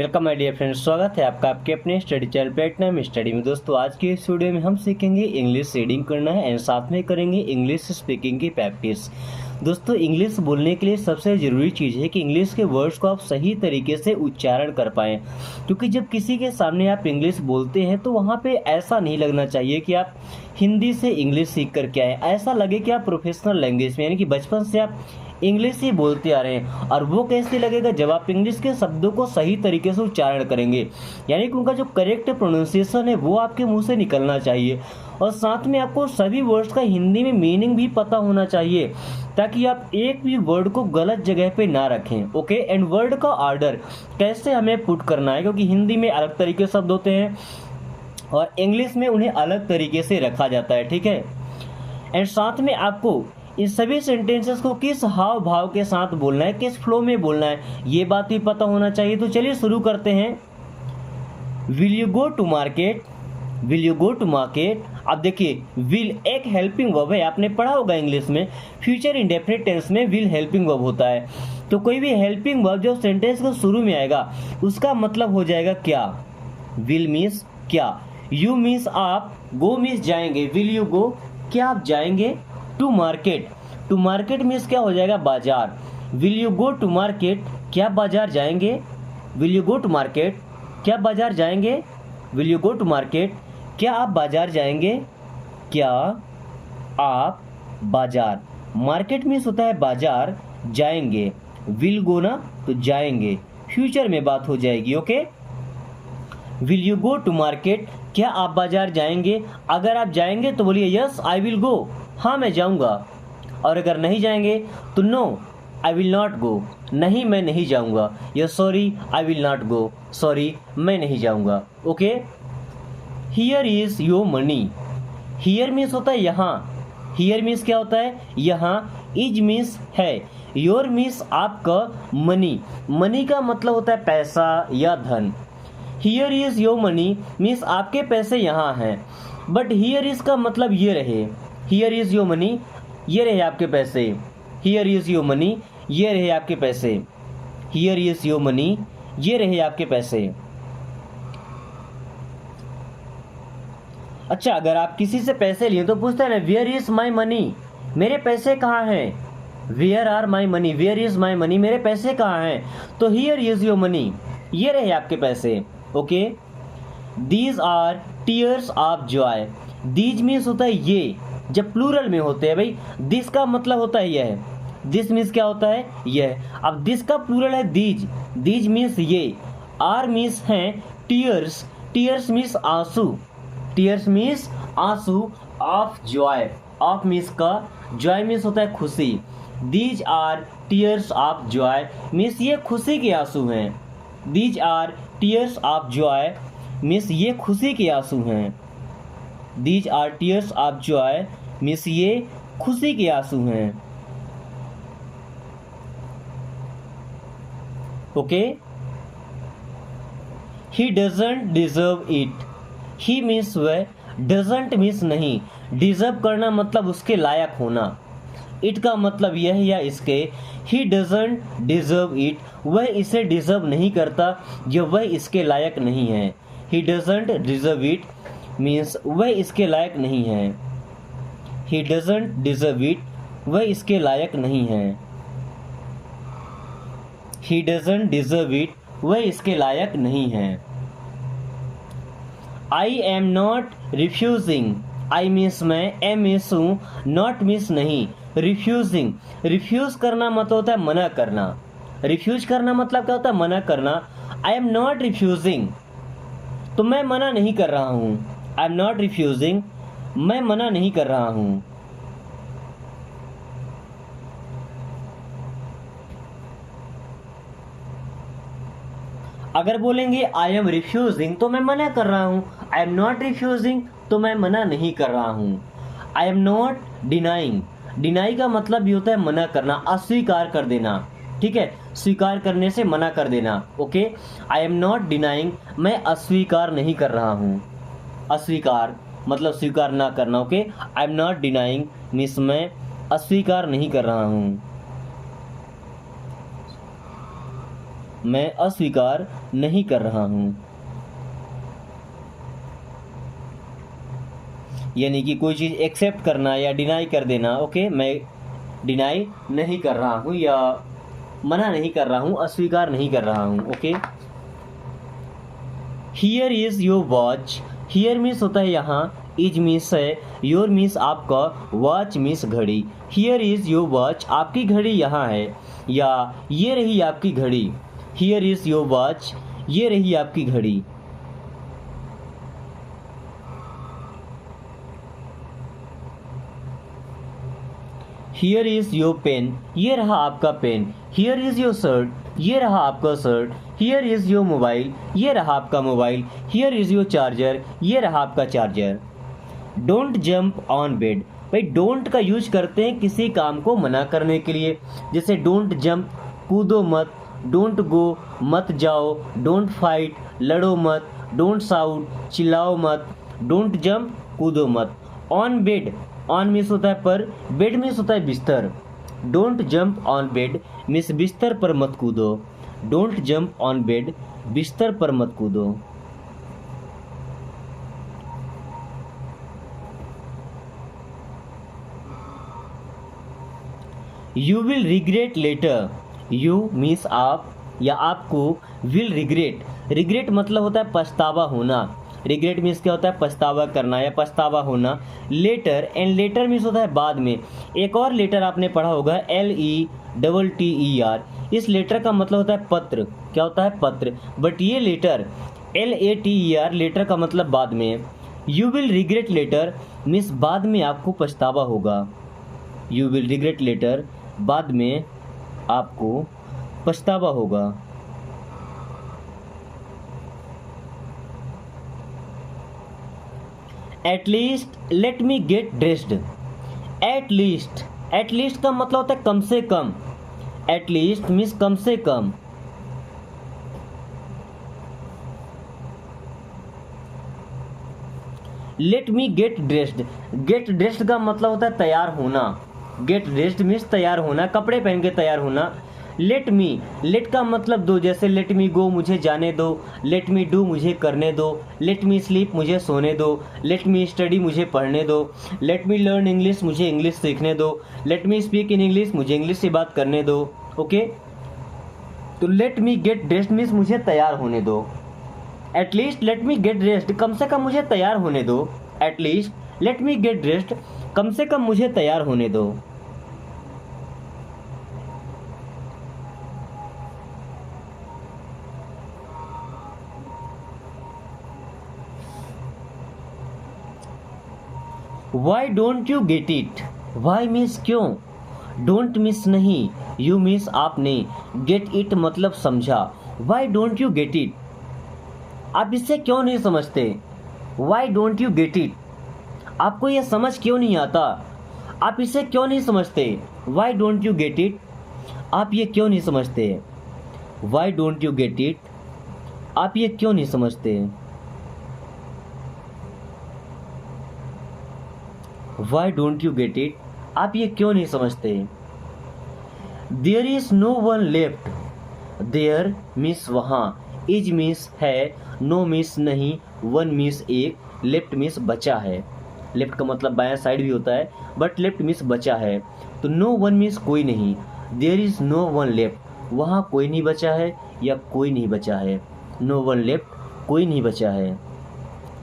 Welcome my dear friends, स्वागत है आपका आपके अपने स्टडी चैनल प्लेटिनम स्टडी में। दोस्तों आज के इस वीडियो में हम सीखेंगे इंग्लिश रीडिंग करना है एंड साथ में करेंगे इंग्लिश स्पीकिंग की प्रैक्टिस। दोस्तों इंग्लिश बोलने के लिए सबसे ज़रूरी चीज़ है कि इंग्लिश के वर्ड्स को आप सही तरीके से उच्चारण कर पाएँ, क्योंकि जब किसी के सामने आप इंग्लिश बोलते हैं तो वहाँ पे ऐसा नहीं लगना चाहिए कि आप हिंदी से इंग्लिश सीख कर के आए। ऐसा लगे कि आप प्रोफेशनल लैंग्वेज में यानी कि बचपन से आप इंग्लिश ही बोलते आ रहे हैं। और वो कैसे लगेगा जब आप इंग्लिश के शब्दों को सही तरीके से उच्चारण करेंगे, यानी कि उनका जो करेक्ट प्रोनाउंसिएशन है वो आपके मुंह से निकलना चाहिए। और साथ में आपको सभी वर्ड्स का हिंदी में मीनिंग भी पता होना चाहिए, ताकि आप एक भी वर्ड को गलत जगह पे ना रखें। ओके, एंड वर्ड का ऑर्डर कैसे हमें पुट करना है, क्योंकि हिंदी में अलग तरीके के शब्द होते हैं और इंग्लिश में उन्हें अलग तरीके से रखा जाता है। ठीक है, एंड साथ में आपको इन सभी सेंटेंसेस को किस हाव भाव के साथ बोलना है, किस फ्लो में बोलना है, ये बात भी पता होना चाहिए। तो चलिए शुरू करते हैं। Will you go to market, will you go to market. अब देखिए, विल एक हेल्पिंग वर्ब है, आपने पढ़ा होगा इंग्लिश में फ्यूचर इंडेफिनिट टेंस में विल हेल्पिंग वर्ब होता है। तो कोई भी हेल्पिंग वर्ब जो सेंटेंस के शुरू में आएगा उसका मतलब हो जाएगा क्या। विल मीन्स क्या, यू मीन्स आप, गो मीन्स जाएंगे। विल यू गो, क्या आप जाएंगे। To market, to market means क्या हो जाएगा, बाजार। Will you go to market, क्या बाजार जाएंगे। Will you go to market, क्या बाजार जाएंगे। Will you go to market, क्या आप बाजार जाएंगे। क्या आप बाजार, मार्केट मीन्स होता है बाजार, जाएंगे। विल गो ना तो जाएंगे, फ्यूचर में बात हो जाएगी। Okay, will you go to market, क्या आप बाजार जाएंगे। अगर आप जाएंगे तो बोलिए यस आई विल गो, हाँ मैं जाऊंगा। और अगर नहीं जाएंगे तो no I will not go, नहीं मैं नहीं जाऊंगा। या sorry I will not go, sorry मैं नहीं जाऊंगा। Okay, here is your money, here means होता है यहाँ, हियर मीन्स क्या होता है यहाँ, इज मीन्स है, योर मीन्स आपका, मनी, मनी का मतलब होता है पैसा या धन। Here is your money means आपके पैसे यहाँ हैं, बट हियर इज का मतलब ये रहे, हियर इज योर मनी, ये रहे आपके पैसे। हियर इज योर मनी, ये रहे आपके पैसे। हियर इज योर मनी, ये रहे आपके पैसे। अच्छा, अगर आप किसी से पैसे लिए तो पूछते हैं ना वेयर इज माई मनी, मेरे पैसे कहाँ हैं। Where are my money, where is my money, मेरे पैसे कहाँ हैं। तो हियर इज योर मनी, ये रहे आपके पैसे। Okay, these are tears of joy, these means होता है ये, जब प्लूरल में होते हैं भाई, दिस का मतलब होता है यह, दिस मीन्स क्या होता है यह। अब दिस का प्लूरल है दीज, दीज मीन्स ये, आर मीन्स हैं टीयर्स, टीयर्स मीन्स आंसू, टीयर्स मीन्स आंसू, ऑफ जॉय, ऑफ मीन्स का, जॉय मीन्स होता है खुशी। These are tears of joy means ये खुशी के आंसू हैं। These are tears of joy means ये खुशी के आंसू हैं। These are tears of joy means ये खुशी के आंसू हैं। Okay, he doesn't deserve it, he means वह, डजंट मीन्स नहीं, डिजर्व करना मतलब उसके लायक होना, इट का मतलब यह या इसके। ही डजंट डिजर्व इट, वह इसे डिजर्व नहीं करता जब वह इसके लायक नहीं है। ही डजंट डिजर्व इट मीन्स वह इसके लायक नहीं है। ही डजंट डिजर्व इट, वह इसके लायक नहीं है। ही डजंट डिजर्व इट, वह इसके लायक नहीं है। I am not refusing, I means मैं, एम मीन्स हूँ, नॉट मीन्स नहीं, रिफ्यूजिंग, रिफ्यूज करना मतलब होता है मना करना, रिफ्यूज करना मतलब क्या होता है मना करना। आई एम नॉट रिफ्यूजिंग, तो मैं मना नहीं कर रहा हूँ। आई एम नॉट रिफ्यूजिंग, मैं मना नहीं कर रहा हूँ। अगर बोलेंगे आई एम रिफ्यूजिंग तो मैं मना कर रहा हूँ, आई एम नॉट रिफ्यूजिंग तो मैं मना नहीं कर रहा हूँ। I am not denying, deny का मतलब भी होता है मना करना, अस्वीकार कर देना। ठीक है, स्वीकार करने से मना कर देना। Okay, I am not denying, मैं अस्वीकार नहीं कर रहा हूँ, अस्वीकार मतलब स्वीकार ना करना। Okay, I am not denying means मैं अस्वीकार नहीं कर रहा हूँ। मैं अस्वीकार नहीं कर रहा हूँ। यानी कि कोई चीज़ एक्सेप्ट करना या डिनाई कर देना। ओके, मैं डिनाई नहीं कर रहा हूँ या मना नहीं कर रहा हूँ, अस्वीकार नहीं कर रहा हूँ। Okay, here is your watch. Here means होता है यहाँ, इज मीन्स है, योर मीन्स आपका, वॉच मीन्स घड़ी। हियर इज़ योर वॉच, आपकी घड़ी यहाँ है, या ये रही आपकी घड़ी। हियर इज़ योर वॉच, ये रही आपकी घड़ी। हियर इज़ योर पेन, ये रहा आपका pen. Here is your shirt, ये रहा आपका shirt. Here is your mobile, ये रहा आपका mobile. Here is your charger, ये रहा आपका charger. Don't jump on bed, भाई डोंट का यूज करते हैं किसी काम को मना करने के लिए, जैसे डोंट जंप, कूदो मत। डोंट गो, मत जाओ। डोंट फाइट, लड़ो मत। डोंट शाउट, चिल्लाओ मत। डोंट जंप, कूदो मत। ऑन बेड, ऑन मीन्स होता है पर, बेड मीन्स होता है बिस्तर। Don't jump on bed means बिस्तर पर मत कूदो। डोंट जंप ऑन बेड, बिस्तर पर मत कूदो। You will regret later, you means आप या आपको, विल रिग्रेट, रिग्रेट मतलब होता है पछतावा होना। रिग्रेट मीन्स क्या होता है, पछतावा करना या पछतावा होना। लेटर, एंड लेटर मीन्स होता है बाद में। एक और लेटर आपने पढ़ा होगा, LETTER। इस लेटर का मतलब होता है पत्र। क्या होता है, पत्र। बट ये लेटर LATER, लेटर का मतलब बाद में। You will regret later means बाद में आपको पछतावा होगा। यू विल रिग्रेट लेटर, बाद में आपको पछतावा होगा। At least let me get dressed. At least, at least का मतलब होता है कम से कम। एट लीस्ट मीन्स कम से कम। Let me get dressed, get dressed का मतलब होता है तैयार होना। गेट ड्रेस्ड मीन्स तैयार होना, कपड़े पहन के तैयार होना। लेट मी, लेट का मतलब दो, जैसे लेट मी गो, मुझे जाने दो। लेट मी डू, मुझे करने दो। लेट मी स्लीप, मुझे सोने दो। लेट मी स्टडी, मुझे पढ़ने दो। लेट मी लर्न इंग्लिश, मुझे इंग्लिश सीखने दो। Let me speak in English, मुझे इंग्लिश से बात करने दो। ओके, तो let me get dressed means मुझे तैयार होने दो। At least let me get dressed, कम से कम मुझे तैयार होने दो। At least let me get dressed, कम से कम मुझे तैयार होने दो। Why don't you get it, why means क्यों, डोंट मीन्स नहीं, यू मीन्स आपने, गेट इट मतलब समझा। Y don't you get it, आप इससे क्यों नहीं समझते। Why don't you get it, आपको यह समझ क्यों नहीं आता, आप इसे क्यों नहीं समझते। Why don't you get it, आप ये क्यों नहीं समझते। Why don't you get it, आप ये क्यों नहीं समझते। Why don't you get it, आप ये क्यों नहीं समझते। There is no one left, there means वहाँ, इज मीन्स है, नो मीन्स नहीं, वन मीन्स एक, लेफ्ट मीन्स बचा है। लेफ्ट का मतलब बायां साइड भी होता है, बट लेफ्ट मीन्स बचा है। तो नो वन मीन्स कोई नहीं। There is no one left, वहाँ कोई नहीं बचा है या कोई नहीं बचा है। नो वन लेफ्ट, कोई नहीं बचा है।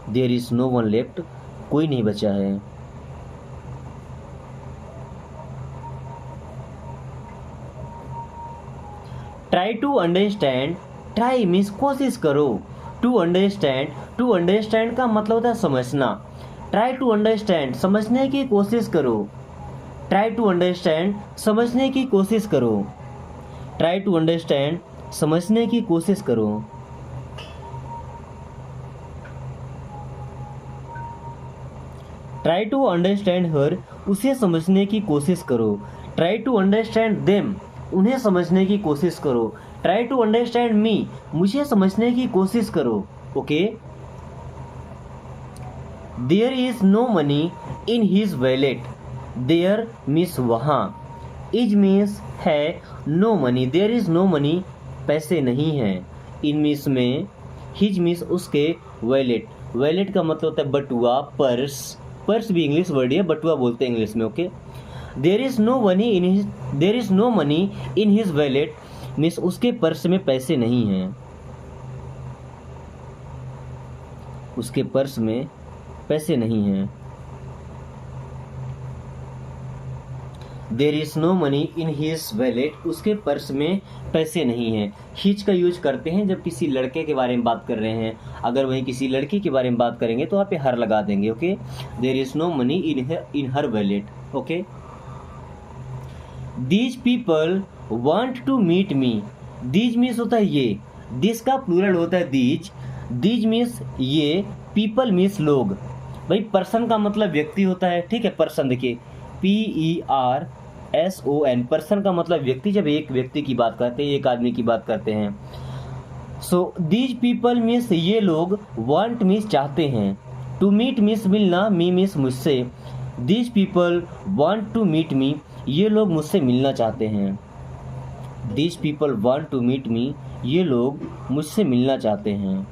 There is no one left, कोई नहीं बचा है। Try to understand, try means कोशिश करो। टू अंडरस्टैंड, टू अंडरस्टैंड का मतलब होता है समझना। ट्राई टू अंडरस्टैंड, समझने की कोशिश करो। ट्राई टू अंडरस्टैंड, समझने की कोशिश करो। ट्राई टू अंडरस्टैंड, समझने की कोशिश करो। ट्राई टू अंडरस्टैंड हर, उसे समझने की कोशिश करो। ट्राई टू अंडरस्टैंड देम, उन्हें समझने की कोशिश करो। ट्राई टू अंडरस्टैंड मी, मुझे समझने की कोशिश करो। Okay, there is no money in his wallet, there means वहाँ, इज मीन्स है, no money, there is no money पैसे नहीं हैं। इन मीन्स में, हिज मीन्स उसके, वैलेट, वैलेट का मतलब होता है बटुआ, पर्स, पर्स भी इंग्लिश वर्ड है, बटुआ बोलते हैं इंग्लिश में, okay. There is no money in his wallet means उसके पर्स में पैसे नहीं हैं, उसके पर्स में पैसे नहीं हैं। There is no money in his wallet, उसके पर्स में पैसे नहीं हैं। हिज का यूज करते हैं जब किसी लड़के के बारे में बात कर रहे हैं, अगर वहीं किसी लड़की के बारे में बात करेंगे तो वहाँ पे हर लगा देंगे, okay. There is no money in her wallet, okay. These people want to meet me, these means होता है ये, दिस का प्लूरल होता है दीज, दीज मीन्स ये, पीपल मीन्स लोग। भाई पर्सन का मतलब व्यक्ति होता है, ठीक है। पर्सन देखिए PERSON, पर्सन का मतलब व्यक्ति, जब एक व्यक्ति की बात करते हैं, एक आदमी की बात करते हैं। सो दीज पीपल मीन्स ये लोग, वांट मीन्स चाहते हैं, टू मीट मीन्स मिलना, मी मीन्स मुझसे। These people want to meet me, ये लोग मुझसे मिलना चाहते हैं। These people want to meet me, ये लोग मुझसे मिलना चाहते हैं।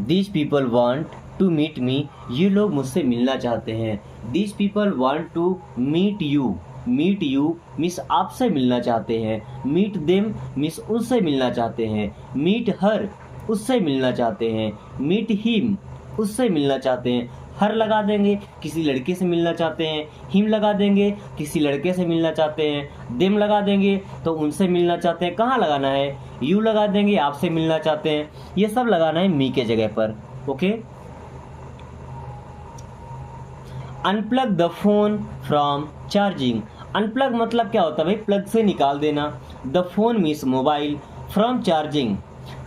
These people want to meet me, ये लोग मुझसे मिलना चाहते हैं। These people want to meet you, meet you means आपसे मिलना चाहते हैं। Meet them मीन्स उससे मिलना चाहते हैं। Meet her उससे मिलना चाहते हैं। Meet him उससे मिलना चाहते हैं। हर लगा देंगे, किसी लड़के से मिलना चाहते हैं। हिम लगा देंगे, किसी लड़के से मिलना चाहते हैं। देम लगा देंगे तो उनसे मिलना चाहते हैं। कहाँ लगाना है? यू लगा देंगे, आपसे मिलना चाहते हैं। ये सब लगाना है मी के जगह पर, okay. Unplug the phone from charging, unplug मतलब क्या होता है भाई? प्लग से निकाल देना। The phone means mobile, from charging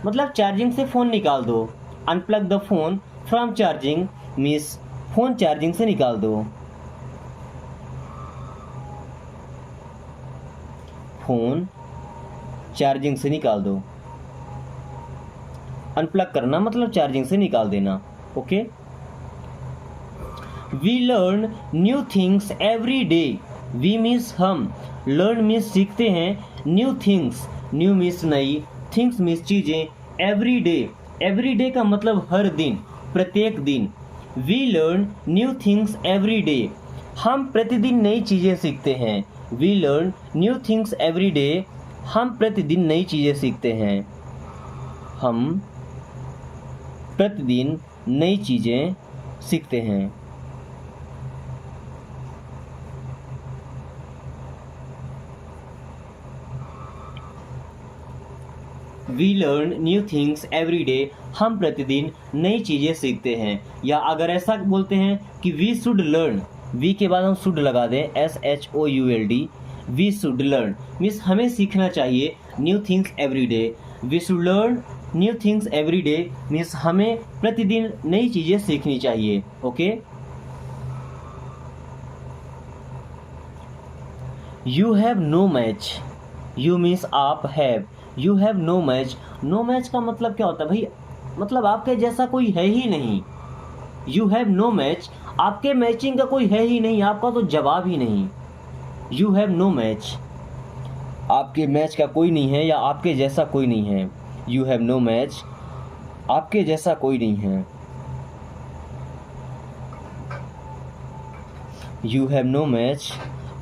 मतलब चार्जिंग से फोन निकाल दो। Unplug the phone from charging means phone charging से निकाल दो। फोन चार्जिंग से निकाल दो। अनप्लग करना मतलब चार्जिंग से निकाल देना, okay. We learn new things every day, we means हम, लर्न मीन्स सीखते हैं, न्यू थिंग्स, न्यू मीन्स नई, थिंग्स मीन्स चीजें, एवरी डे, एवरी डे का मतलब हर दिन, प्रत्येक दिन। We learn new things every day, हम प्रतिदिन नई चीजें सीखते हैं। We learn new things every day, हम प्रतिदिन नई चीजें सीखते हैं। हम प्रतिदिन नई चीजें सीखते हैं। We learn new things every day, हम प्रतिदिन नई चीज़ें सीखते हैं। या अगर ऐसा बोलते हैं कि वी शुड लर्न, वी के बाद हम शुड लगा दें, SHOULD, we should learn means हमें सीखना चाहिए new things every day. We should learn new things every day means हमें प्रतिदिन नई चीज़ें सीखनी चाहिए, okay. You have no match, you means आप, have, you have no match, no match का मतलब क्या होता है भाई? मतलब आपके जैसा कोई है ही नहीं। यू हैव नो मैच, आपके मैचिंग का कोई है ही नहीं, आपका तो जवाब ही नहीं। यू हैव नो मैच, आपके मैच का कोई नहीं है या आपके जैसा कोई नहीं है। यू हैव नो मैच, आपके जैसा कोई नहीं है। यू हैव नो मैच,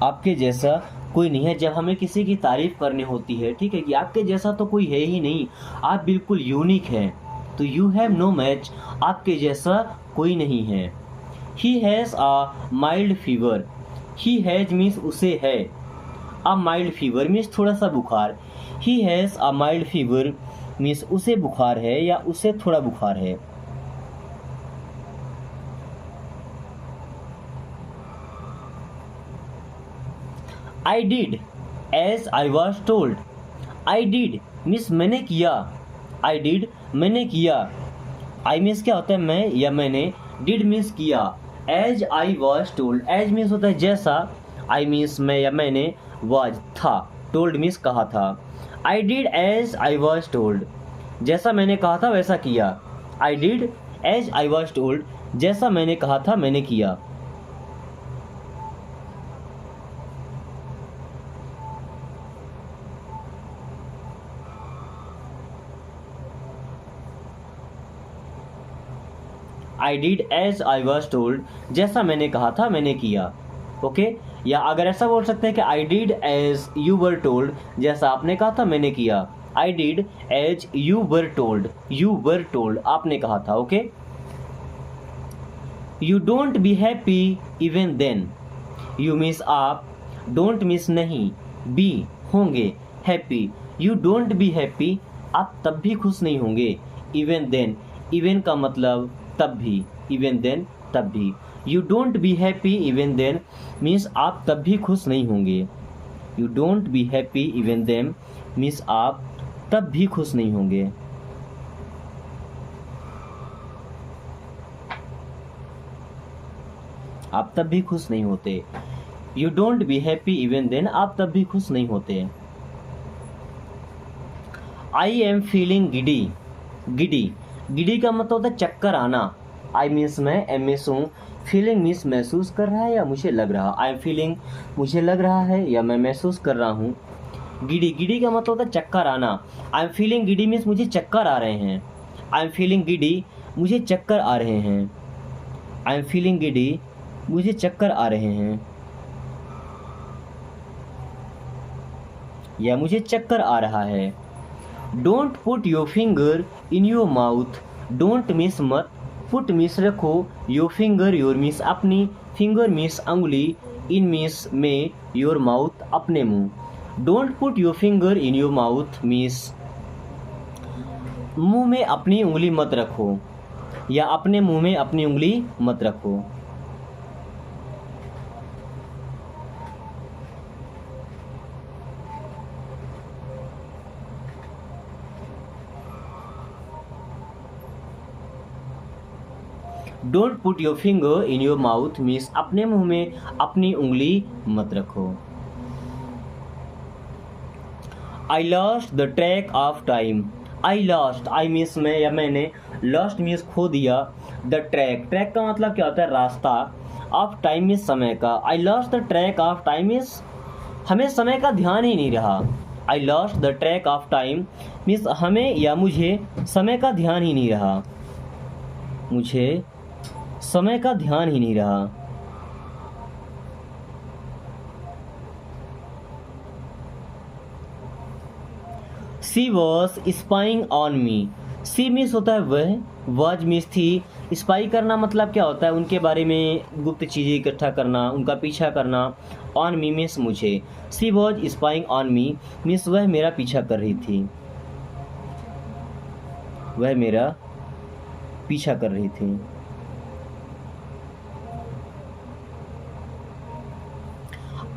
आपके जैसा कोई नहीं है। जब हमें किसी की तारीफ करनी होती है, ठीक है, कि आपके जैसा तो कोई है ही नहीं, आप बिल्कुल यूनिक हैं, तो यू हैव नो मैच, आपके जैसा कोई नहीं है। He has a mild fever, he has means उसे है, अ माइल्ड फीवर मीन्स थोड़ा सा बुखार। He has a mild fever means उसे बुखार है या उसे थोड़ा बुखार है। I did as I was told, I did means मैंने किया, I did मैंने किया, I मीन्स क्या होता है? मैं या मैंने, did मीन्स किया, as I was told, as means होता है जैसा, I मीन्स मैं या मैंने, was था, told मीन्स कहा था। I did as I was told, जैसा मैंने कहा था वैसा किया। I did as I was told, जैसा मैंने कहा था मैंने किया। I did as I was told, जैसा मैंने कहा था मैंने किया। ओके, या अगर ऐसा बोल सकते हैं कि I did as you were told, जैसा आपने कहा था मैंने किया। I did as you were told, you were told आपने कहा था। Okay, you don't be happy even then, you means आप, डोंट मीन्स नहीं, बी होंगे, happy, you don't be happy आप तब भी खुश नहीं होंगे, इवन देन, इवन का मतलब तब भी, इवन देन तब भी, you don't be happy even then means आप तब भी खुश नहीं होंगे, you don't be happy even then means आप तब भी खुश नहीं होंगे। आप तब भी खुश नहीं होते, you don't be happy even then आप तब भी खुश नहीं होते। I am feeling giddy, giddy, giddy का मतलब होता है चक्कर आना। आई मीन्स मैं, एम मीन्स हूँ, फीलिंग मीन्स महसूस कर रहा है या मुझे लग रहा। आई एम फीलिंग मुझे लग रहा है या मैं महसूस कर रहा हूँ। गिडी, गिडी का मतलब होता है चक्कर आना। आई एम फीलिंग गिडी मीन्स मुझे चक्कर आ रहे हैं। आई एम फीलिंग गिडी मुझे चक्कर आ रहे हैं। आई एम फीलिंग गिडी मुझे चक्कर आ रहे हैं या मुझे चक्कर आ रहा है। Don't put your finger in your mouth, don't miss मत, पुट मिस रखो, योर फिंगर योर मिस अपनी, फिंगर मिस अंगुली, इन मिस में, योर माउथ अपने मुंह। Don't put your finger in your mouth means मुंह में अपनी उंगली मत रखो या अपने मुंह में अपनी उंगली मत रखो। Don't put your finger in your mouth means अपने मुंह में अपनी उंगली मत रखो। I lost the track of time, I lost, I means मैं या मैंने, लॉस्ट मीन्स खो दिया, द ट्रैक, ट्रैक का मतलब क्या होता है रास्ता, ऑफ टाइम मीन्स समय का। I lost the track of time means हमें समय का ध्यान ही नहीं रहा। I lost the track of time means हमें या मुझे समय का ध्यान ही नहीं रहा, मुझे समय का ध्यान ही नहीं रहा। She was spying on me, she means होता है वह, वॉज मीन्स थी, स्पाई करना मतलब क्या होता है उनके बारे में गुप्त चीज़ें इकट्ठा करना, उनका पीछा करना। ऑन मी मीन्स मुझे, she was spying on me means वह मेरा पीछा कर रही थी, वह मेरा पीछा कर रही थी।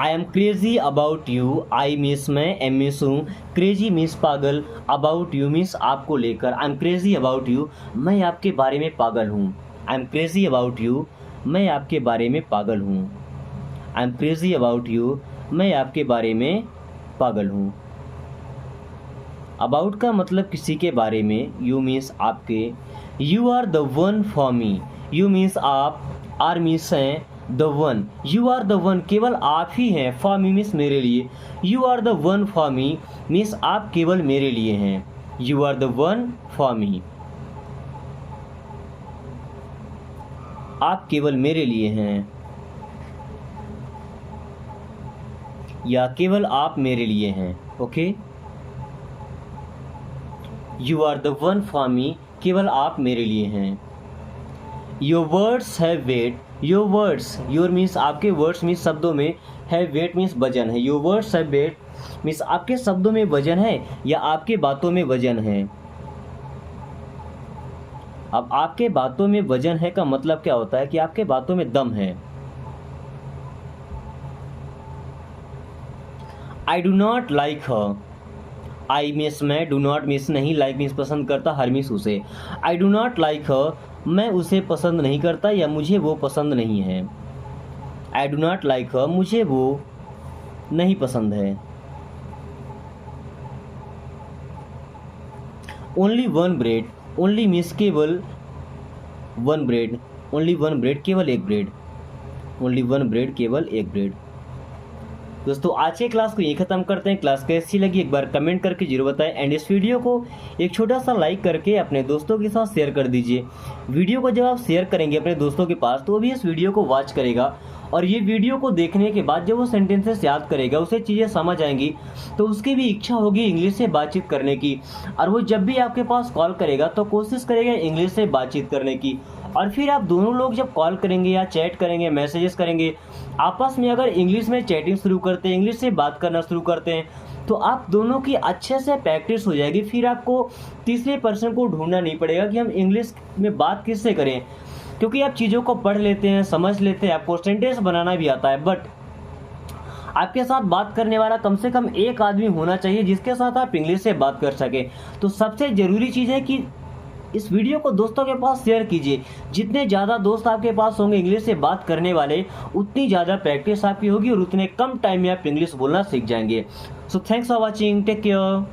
I am crazy about you, I means मैं, एम मीन्स हूँ, क्रेजी मीन्स पागल, अबाउट यू मीन्स आपको लेकर। I am crazy about you मैं आपके बारे में पागल हूँ। I am crazy about you मैं आपके बारे में पागल हूँ। I am crazy about you मैं आपके बारे में पागल हूँ। अबाउट का मतलब किसी के बारे में, यू मीन्स आपके, you are the one for me, you means आप, आर मीन्स हैं, the one, you are the one केवल आप ही हैं, फॉर मी मीन्स मेरे लिए, you are the one for me means आप केवल मेरे लिए हैं, you are the one for me आप केवल मेरे लिए हैं या केवल आप मेरे लिए हैं। Okay, you are the one for me केवल आप मेरे लिए हैं। Your words have weight, your words, your means आपके, वर्ड्स मीन्स शब्दों में, हैव वेट मीन्स वजन है। Your words have weight means आपके शब्दों में वजन है या आपके बातों में वजन है। अब आपके बातों में वजन है का मतलब क्या होता है कि आपके बातों में दम है। I do not like her, I means मैं, डू नॉट मीन्स नहीं, लाइक मीन्स पसंद करता, हर मीन्स उसे। आई डू नॉट लाइक हर मैं उसे पसंद नहीं करता या मुझे वो पसंद नहीं है। I do not like her मुझे वो नहीं पसंद है। Only one bread, only means केवल, one bread, only one bread केवल एक ब्रेड, ओनली वन ब्रेड केवल एक ब्रेड। दोस्तों आज के क्लास को यही खत्म करते हैं। क्लास कैसी लगी एक बार कमेंट करके जरूर बताएं एंड इस वीडियो को एक छोटा सा लाइक करके अपने दोस्तों के साथ शेयर कर दीजिए। वीडियो को जब आप शेयर करेंगे अपने दोस्तों के पास तो वो भी इस वीडियो को वॉच करेगा और ये वीडियो को देखने के बाद जब वो सेंटेंसेस याद करेगा, उसे चीज़ें समझ आएंगी तो उसकी भी इच्छा होगी इंग्लिश से बातचीत करने की, और वो जब भी आपके पास कॉल करेगा तो कोशिश करेगा इंग्लिश से बातचीत करने की। और फिर आप दोनों लोग जब कॉल करेंगे या चैट करेंगे, मैसेजेस करेंगे आपस में, अगर इंग्लिश में चैटिंग शुरू करते हैं, इंग्लिश से बात करना शुरू करते हैं तो आप दोनों की अच्छे से प्रैक्टिस हो जाएगी। फिर आपको तीसरे पर्सन को ढूंढना नहीं पड़ेगा कि हम इंग्लिश में बात किससे करें, क्योंकि आप चीज़ों को पढ़ लेते हैं, समझ लेते हैं, आपको सेंटेंस बनाना भी आता है। बट आपके साथ बात करने वाला कम से कम एक आदमी होना चाहिए जिसके साथ आप इंग्लिश से बात कर सकें। तो सबसे ज़रूरी चीज़ है कि इस वीडियो को दोस्तों के पास शेयर कीजिए। जितने ज़्यादा दोस्त आपके पास होंगे इंग्लिश से बात करने वाले, उतनी ज़्यादा प्रैक्टिस आपकी होगी और उतने कम टाइम में आप इंग्लिश बोलना सीख जाएंगे। So thanks for watching, take care.